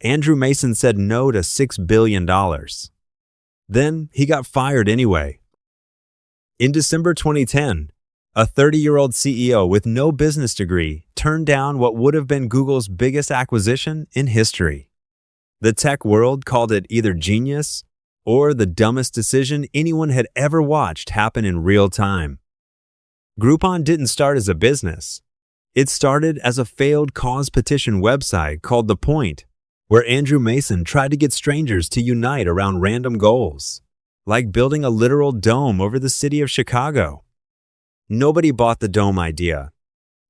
Andrew Mason said no to $6 billion. Then he got fired anyway. In December 2010, a 30-year-old CEO with no business degree turned down what would have been Google's biggest acquisition in history. The tech world called it either genius or the dumbest decision anyone had ever watched happen in real time. Groupon didn't start as a business. It started as a failed cause petition website called The Point, where Andrew Mason tried to get strangers to unite around random goals, like building a literal dome over the city of Chicago. Nobody bought the dome idea,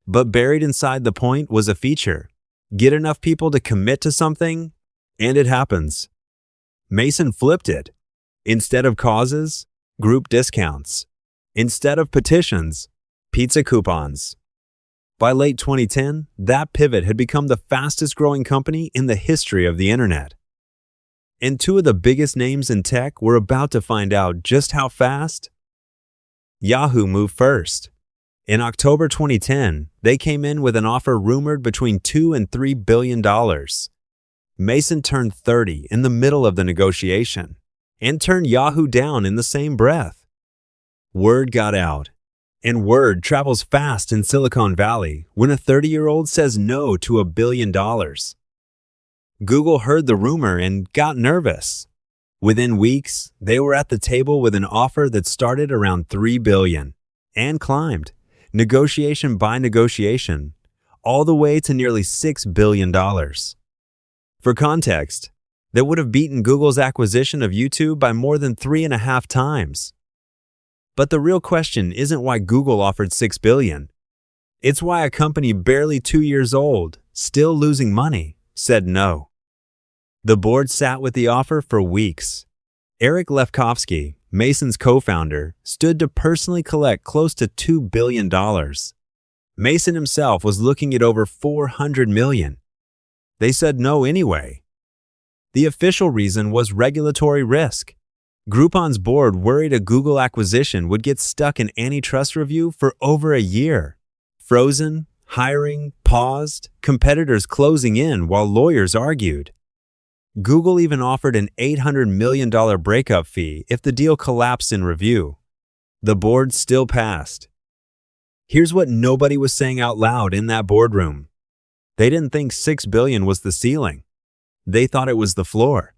but buried inside The Point was a feature. Get enough people to commit to something, and it happens. Mason flipped it. Instead of causes, group discounts. Instead of petitions, pizza coupons. By late 2010, that pivot had become the fastest growing company in the history of the internet. And two of the biggest names in tech were about to find out just how fast. Yahoo moved first. In October 2010, they came in with an offer rumored between $2 and $3 billion. Mason turned 30 in the middle of the negotiation and turned Yahoo down in the same breath. Word got out, and word travels fast in Silicon Valley when a 30-year-old says no to $1 billion. Google heard the rumor and got nervous. Within weeks, they were at the table with an offer that started around $3 billion and climbed, negotiation by negotiation, all the way to nearly $6 billion. For context, that would have beaten Google's acquisition of YouTube by more than 3.5 times. But the real question isn't why Google offered $6 billion. It's why a company barely 2 years old, still losing money, said no. The board sat with the offer for weeks. Eric Lefkofsky, Mason's co-founder, stood to personally collect close to $2 billion. Mason himself was looking at over $400 million. They said no anyway. The official reason was regulatory risk. Groupon's board worried a Google acquisition would get stuck in antitrust review for over a year. Frozen, hiring, paused, competitors closing in while lawyers argued. Google even offered an $800 million breakup fee if the deal collapsed in review. The board still passed. Here's what nobody was saying out loud in that boardroom. They didn't think $6 billion was the ceiling. They thought it was the floor.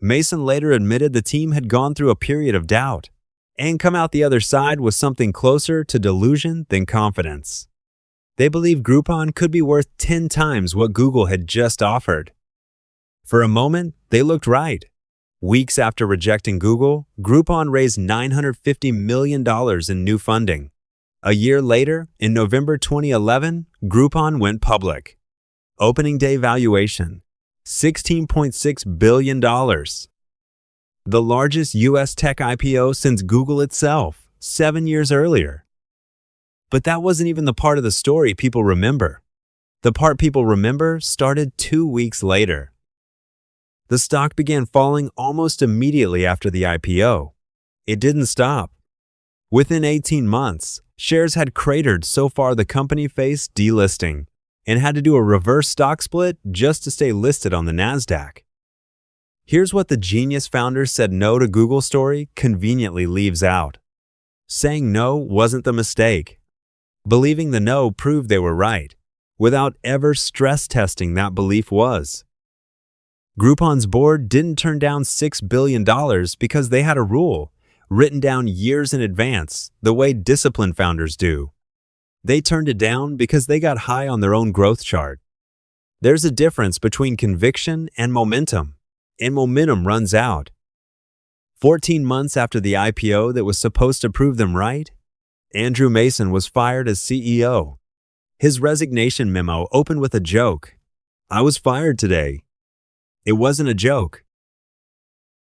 Mason later admitted the team had gone through a period of doubt and come out the other side with something closer to delusion than confidence. They believed Groupon could be worth 10 times what Google had just offered. For a moment, they looked right. Weeks after rejecting Google, Groupon raised $950 million in new funding. A year later, in November 2011, Groupon went public. Opening day valuation, $16.6 billion. The largest U.S. tech IPO since Google itself, 7 years earlier. But that wasn't even the part of the story people remember. The part people remember started 2 weeks later. The stock began falling almost immediately after the IPO. It didn't stop. Within 18 months, shares had cratered so far the company faced delisting and had to do a reverse stock split just to stay listed on the NASDAQ. Here's what the genius founder said no to Google story conveniently leaves out. Saying no wasn't the mistake. Believing the no proved they were right, without ever stress testing that belief was. Groupon's board didn't turn down $6 billion because they had a rule, written down years in advance, the way disciplined founders do. They turned it down because they got high on their own growth chart. There's a difference between conviction and momentum runs out. 14 months after the IPO that was supposed to prove them right, Andrew Mason was fired as CEO. His resignation memo opened with a joke. "I was fired today." It wasn't a joke.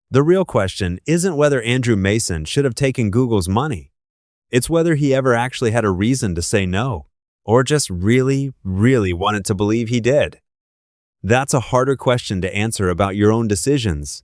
The real question isn't whether Andrew Mason should have taken Google's money. It's whether he ever actually had a reason to say no, or just really, really wanted to believe he did. That's a harder question to answer about your own decisions